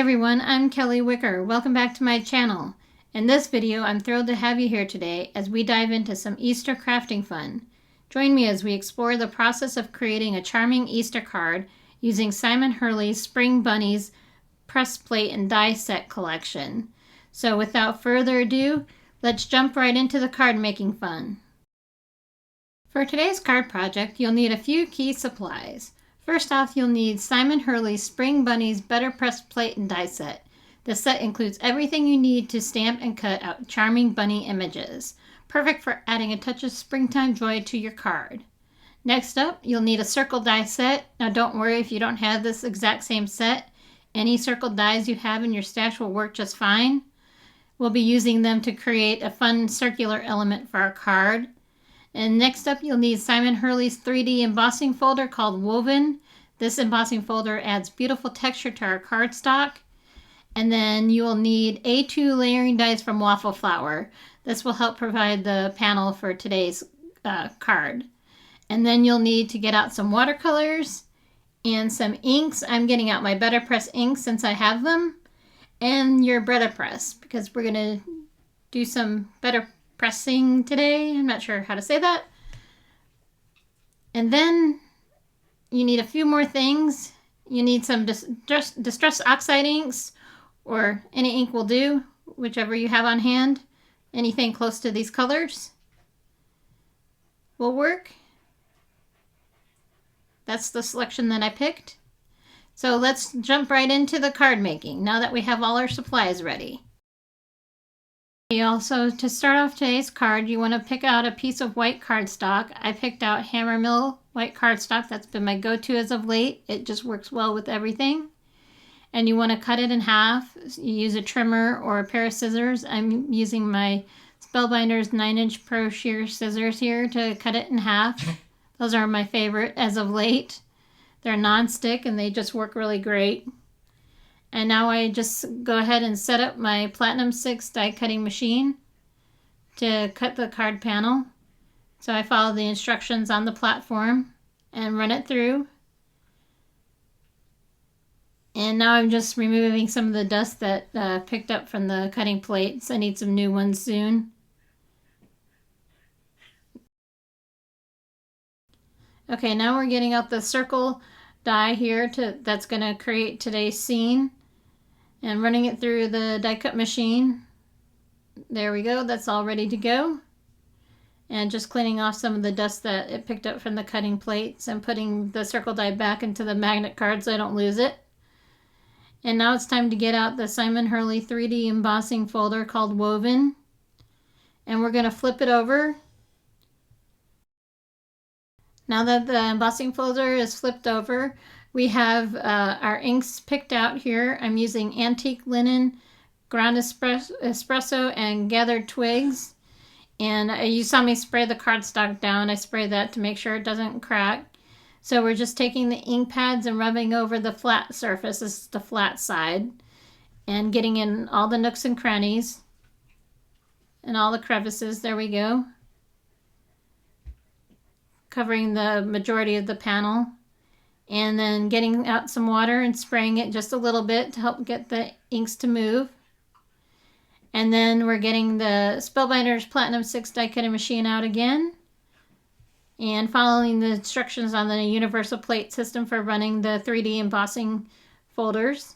everyone, I'm Kelly Wicker. Welcome back to my channel. In this video, I'm thrilled to have you here today as we dive into some Easter crafting fun. Join me as we explore the process of creating a charming Easter card using Simon Hurley's Spring Bunnies press plate and die set collection. So without further ado, let's jump right into the card making fun. For today's card project, you'll need a few key supplies. First off, you'll need Simon Hurley's Spring Bunnies Betterpress plate and die set. The set includes everything you need to stamp and cut out charming bunny images. Perfect for adding a touch of springtime joy to your card. Next up, you'll need a circle die set. Now don't worry if you don't have this exact same set. Any circle dies you have in your stash will work just fine. We'll be using them to create a fun circular element for our card. And next up, you'll need Simon Hurley's 3D embossing folder called Woven. This embossing folder adds beautiful texture to our cardstock. And then you will need A2 layering dies from Waffle Flower. This will help provide the panel for today's card. And then you'll need to get out some watercolors and some inks. I'm getting out my Betterpress inks since I have them. And your Betterpress, because we're going to do some Betterpressing today. I'm not sure how to say that. And then you need a few more things. You need some distress oxide inks, or any ink will do, whichever you have on hand. Anything close to these colors will work. That's the selection that I picked. So let's jump right into the card making now that we have all our supplies ready. Also, to start off today's card, you want to pick out a piece of white cardstock. I picked out Hammermill white cardstock. That's been my go-to as of late. It just works well with everything. And you want to cut it in half. You use a trimmer or a pair of scissors. I'm using my Spellbinders 9-inch Pro Shears scissors here to cut it in half. Those are my favorite as of late. They're non-stick and they just work really great. And now I just go ahead and set up my Platinum 6 die cutting machine to cut the card panel. So I follow the instructions on the platform and run it through. And now I'm just removing some of the dust that picked up from the cutting plates. I need some new ones soon. Okay, now we're getting out the circle die here that's going to create today's scene. And running it through the die cut machine. There we go, that's all ready to go. And just cleaning off some of the dust that it picked up from the cutting plates and putting the circle die back into the magnet card so I don't lose it. And now it's time to get out the Simon Hurley 3D embossing folder called Woven. And we're going to flip it over. Now that the embossing folder is flipped over, we have our inks picked out here. I'm using Antique Linen, Ground Espresso, and Gathered Twigs. And you saw me spray the cardstock down. I spray that to make sure it doesn't crack. So we're just taking the ink pads and rubbing over the flat surface. This is the flat side. And getting in all the nooks and crannies. And all the crevices. There we go. Covering the majority of the panel. And then getting out some water and spraying it just a little bit to help get the inks to move. And then we're getting the Spellbinders Platinum 6 die cutting machine out again. And following the instructions on the universal plate system for running the 3D embossing folders.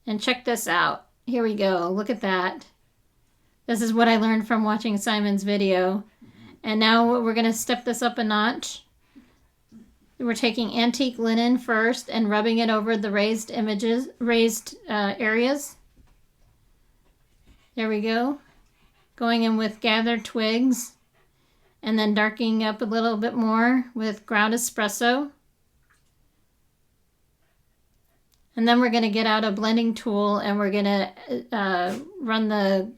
And check this out. Here we go. Look at that. This is what I learned from watching Simon's video. And now we're going to step this up a notch. We're taking Antique Linen first and rubbing it over the raised areas. There we go. Going in with Gathered Twigs. And then darkening up a little bit more with Ground Espresso. And then we're going to get out a blending tool and we're going to run the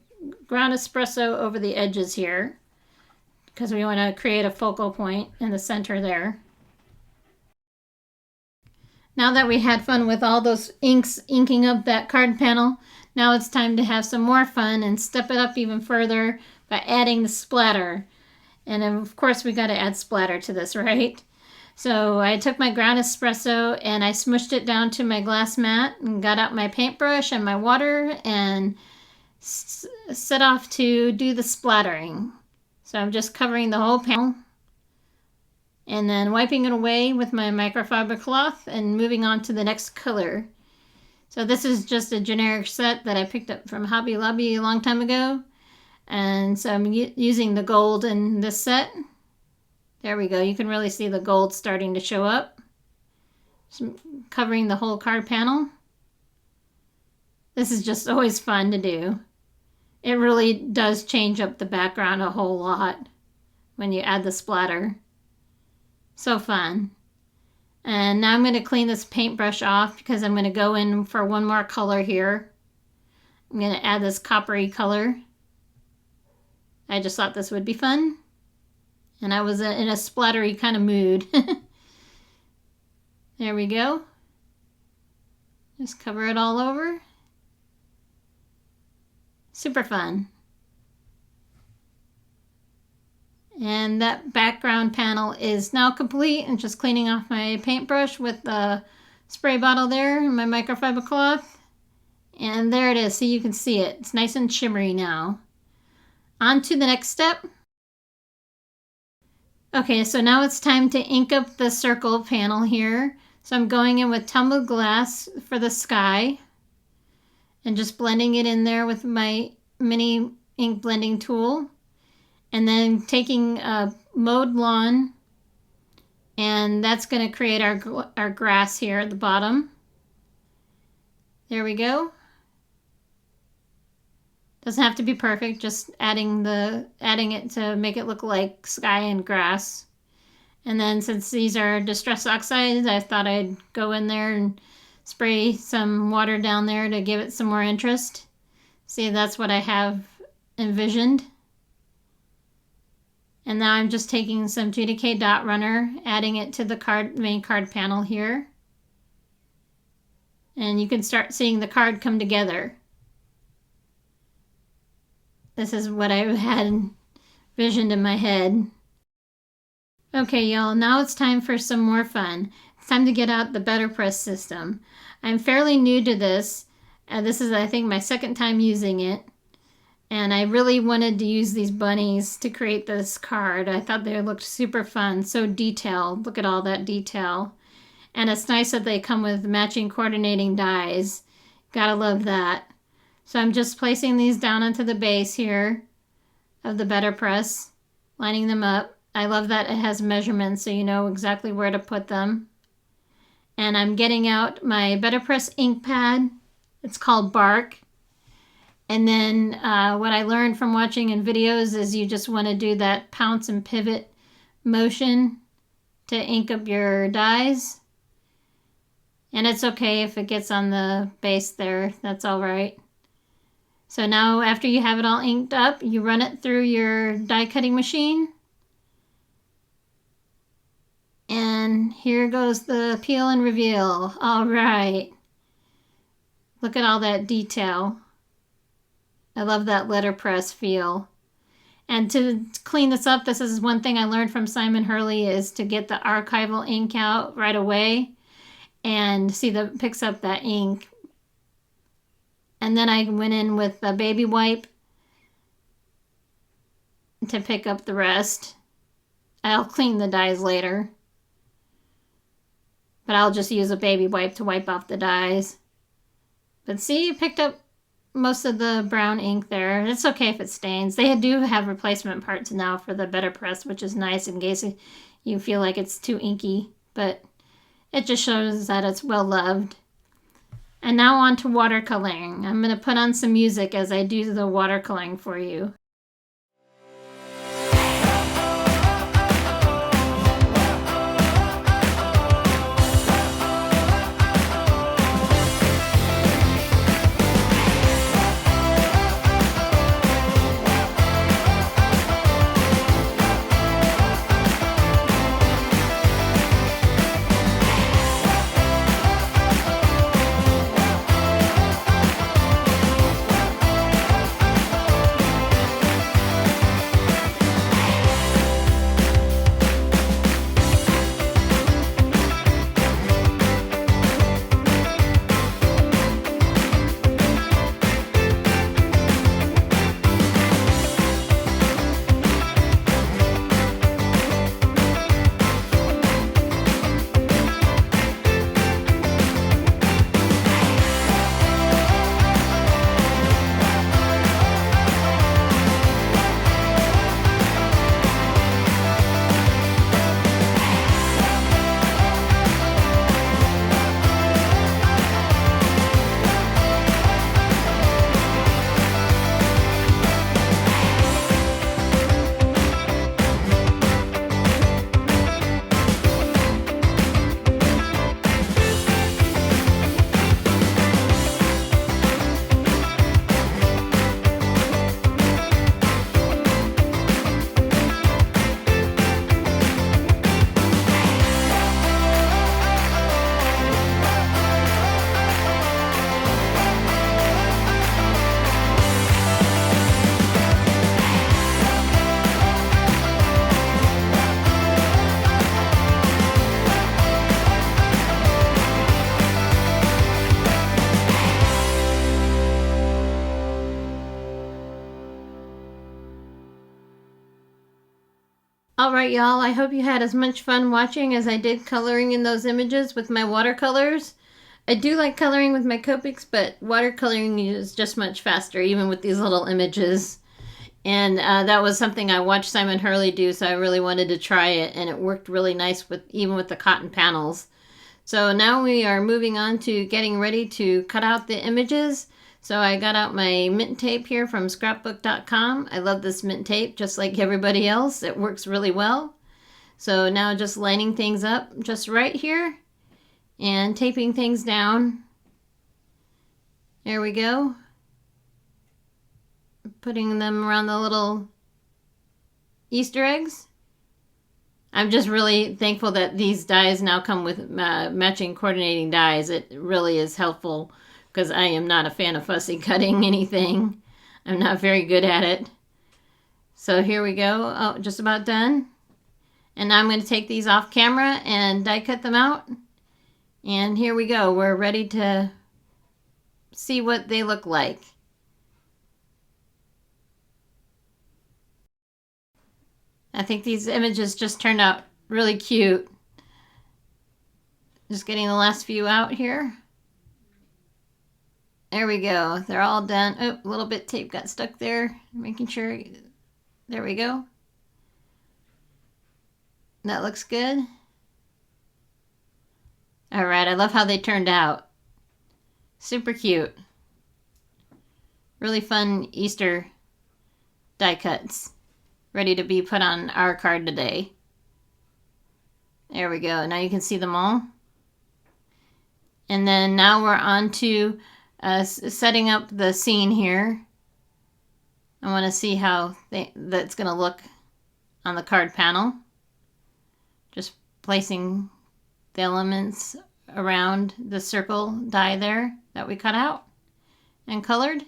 Ground Espresso over the edges here, because we want to create a focal point in the center there. Now that we had fun with all those inks inking up that card panel, now it's time to have some more fun and step it up even further by adding the splatter. And of course we got to add splatter to this, right? So I took my ground espresso and I smushed it down to my glass mat and got out my paintbrush and my water and set off to do the splattering. So I'm just covering the whole panel and then wiping it away with my microfiber cloth and moving on to the next color. So this is just a generic set that I picked up from Hobby Lobby a long time ago. And so I'm using the gold in this set. There we go. You can really see the gold starting to show up. Just covering the whole card panel. This is just always fun to do. It really does change up the background a whole lot when you add the splatter. So fun. And now I'm going to clean this paintbrush off because I'm going to go in for one more color here. I'm going to add this coppery color. I just thought this would be fun. And I was in a splattery kind of mood. There we go. Just cover it all over. Super fun. And that background panel is now complete. And just cleaning off my paintbrush with the spray bottle there and my microfiber cloth. And there it is, so you can see it. It's nice and shimmery now. On to the next step. Okay, so now it's time to ink up the circle panel here. So I'm going in with tumbled glass for the sky and just blending it in there with my mini ink blending tool. And then taking a mowed lawn, and that's going to create our grass here at the bottom. There we go. Doesn't have to be perfect, just adding it to make it look like sky and grass. And then since these are Distress Oxides, I thought I'd go in there and spray some water down there to give it some more interest. See, that's what I have envisioned. And now I'm just taking some GDK dot runner, adding it to the main card panel here. And you can start seeing the card come together. This is what I had envisioned in my head. Okay, y'all, now it's time for some more fun. It's time to get out the Betterpress system. I'm fairly new to this. This is, I think, my second time using it. And I really wanted to use these bunnies to create this card. I thought they looked super fun, so detailed. Look at all that detail. And it's nice that they come with matching coordinating dies. Gotta love that. So I'm just placing these down onto the base here of the Betterpress, lining them up. I love that it has measurements so you know exactly where to put them. And I'm getting out my Betterpress ink pad. It's called Bark. And then what I learned from watching in videos is you just want to do that pounce and pivot motion to ink up your dies. And it's okay if it gets on the base there. That's all right. So now after you have it all inked up, you run it through your die cutting machine. And here goes the peel and reveal. All right. Look at all that detail. I love that letterpress feel. And to clean this up, this is one thing I learned from Simon Hurley, is to get the archival ink out right away. And see that picks up that ink. And then I went in with a baby wipe to pick up the rest. I'll clean the dies later. But I'll just use a baby wipe to wipe off the dies. But see, it picked up most of the brown ink there. It's okay if it stains. They do have replacement parts now for the Betterpress, which is nice in case you feel like it's too inky. But it just shows that it's well loved. And now on to watercoloring. I'm going to put on some music as I do the watercoloring for you. Alright y'all, I hope you had as much fun watching as I did coloring in those images with my watercolors. I do like coloring with my Copics, but watercoloring is just much faster, even with these little images. And that was something I watched Simon Hurley do, so I really wanted to try it, and it worked really nice with even with the cotton panels. So now we are moving on to getting ready to cut out the images. So I got out my mint tape here from scrapbook.com. I love this mint tape just like everybody else. It works really well. So now just lining things up just right here and taping things down. There we go. Putting them around the little Easter eggs. I'm just really thankful that these dies now come with matching coordinating dies. It really is helpful because I am not a fan of fussy cutting anything. I'm not very good at it. So here we go. Oh, just about done. And now I'm going to take these off camera and die cut them out. And here we go. We're ready to see what they look like. I think these images just turned out really cute. Just getting the last few out here. There we go. They're all done. Oh, a little bit tape got stuck there. Making sure. There we go. That looks good. Alright, I love how they turned out. Super cute. Really fun Easter die cuts. Ready to be put on our card today. There we go. Now you can see them all. And then now we're on to setting up the scene here. I want to see how that's going to look on the card panel. Just placing the elements around the circle die there that we cut out and colored.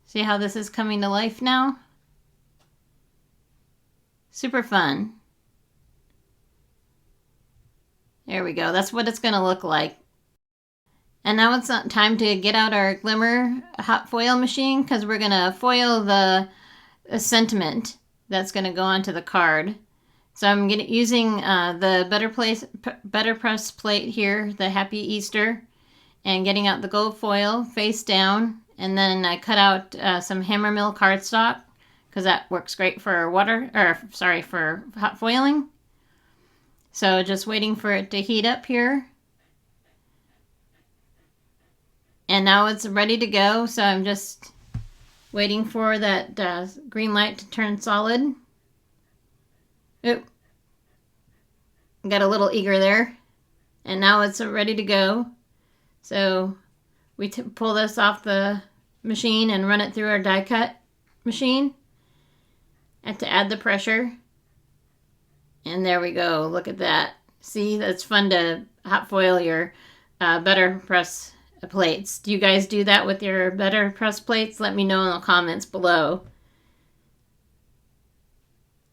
See how this is coming to life now? Super fun. There we go. That's what it's going to look like. And now it's time to get out our Glimmer hot foil machine because we're going to foil the sentiment that's going to go onto the card. So I'm using the Betterpress plate here, the Happy Easter, and getting out the gold foil face down. And then I cut out some hammermill cardstock because that works great for for hot foiling. So just waiting for it to heat up here. And now it's ready to go. So I'm just waiting for that green light to turn solid. Oop. Got a little eager there. And now it's ready to go. So we pull this off the machine and run it through our die cut machine. And to add the pressure. And there we go. Look at that. See, that's fun to hot foil your Betterpress plates. Do you guys do that with your Betterpress plates? Let me know in the comments below.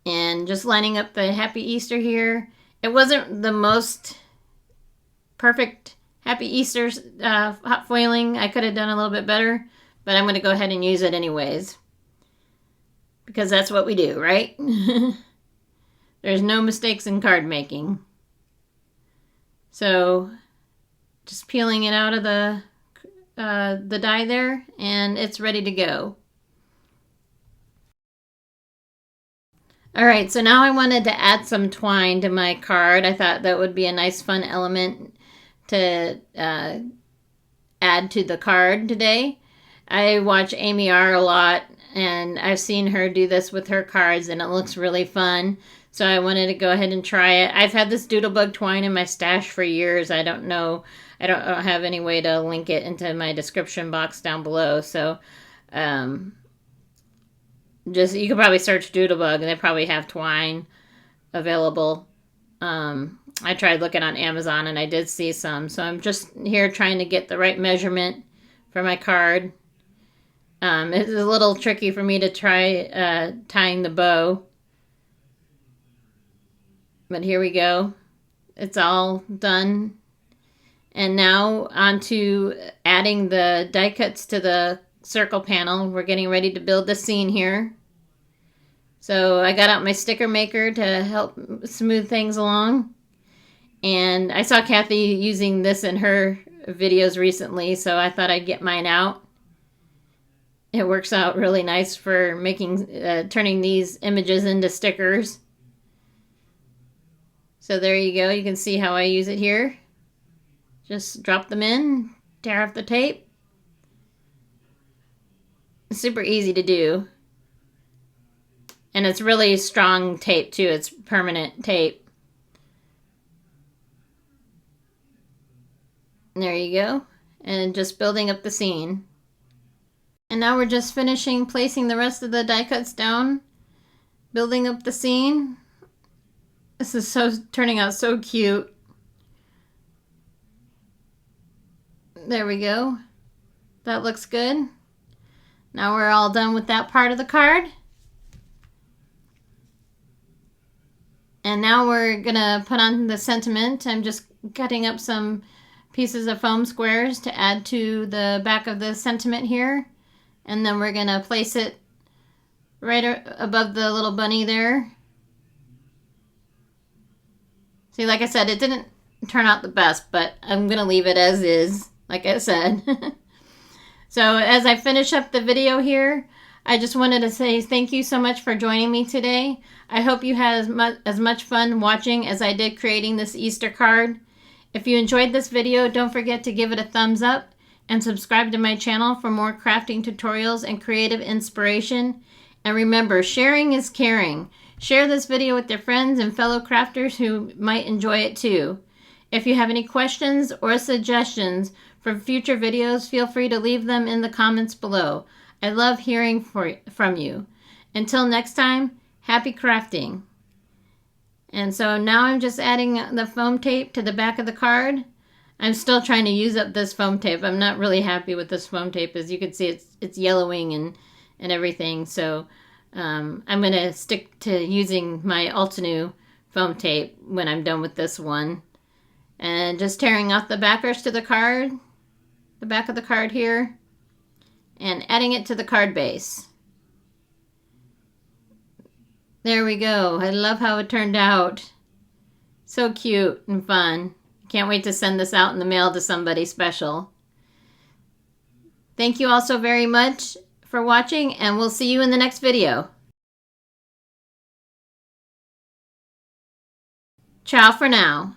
And just lining up the Happy Easter here. It wasn't the most perfect Happy Easter hot foiling. I could have done a little bit better, but I'm going to go ahead and use it anyways. Because that's what we do, right? There's no mistakes in card making. So just peeling it out of the die there, and it's ready to go. Alright, so now I wanted to add some twine to my card. I thought that would be a nice fun element to add to the card today. I watch Amy R a lot, and I've seen her do this with her cards, and it looks really fun. So I wanted to go ahead and try it. I've had this doodlebug twine in my stash for years. I don't have any way to link it into my description box down below. So you could probably search doodlebug, and they probably have twine available. I tried looking on Amazon, and I did see some. So I'm just here trying to get the right measurement for my card. It's a little tricky for me to try tying the bow. But here we go. It's all done. And now on to adding the die cuts to the circle panel. We're getting ready to build the scene here. So I got out my sticker maker to help smooth things along. And I saw Kathy using this in her videos recently, so I thought I'd get mine out. It works out really nice for making, turning these images into stickers. So there you go. You can see how I use it here. Just drop them in, tear off the tape. It's super easy to do. And it's really strong tape too. It's permanent tape. And there you go. And just building up the scene. And now we're just finishing placing the rest of the die cuts down. Building up the scene. This is turning out so cute. There we go. That looks good. Now we're all done with that part of the card. And now we're gonna put on the sentiment. I'm just cutting up some pieces of foam squares to add to the back of the sentiment here. And then we're gonna place it right above the little bunny there. See, like I said, it didn't turn out the best, but I'm gonna leave it as is, like I said. So as I finish up the video here, I just wanted to say thank you so much for joining me today. I hope you had as much fun watching as I did creating this Easter card. If you enjoyed this video, don't forget to give it a thumbs up and subscribe to my channel for more crafting tutorials and creative inspiration. And remember, sharing is caring. Share this video with your friends and fellow crafters who might enjoy it too. If you have any questions or suggestions for future videos, feel free to leave them in the comments below. I love hearing from you. Until next time, happy crafting. And so now I'm just adding the foam tape to the back of the card. I'm still trying to use up this foam tape. I'm not really happy with this foam tape. As you can see, it's yellowing and everything. So I'm going to stick to using my Altenew foam tape when I'm done with this one. And just tearing off the backers to the card, the back of the card here, and adding it to the card base. There we go. I love how it turned out. So cute and fun. Can't wait to send this out in the mail to somebody special. Thank you all so very much for watching, and we'll see you in the next video. Ciao for now.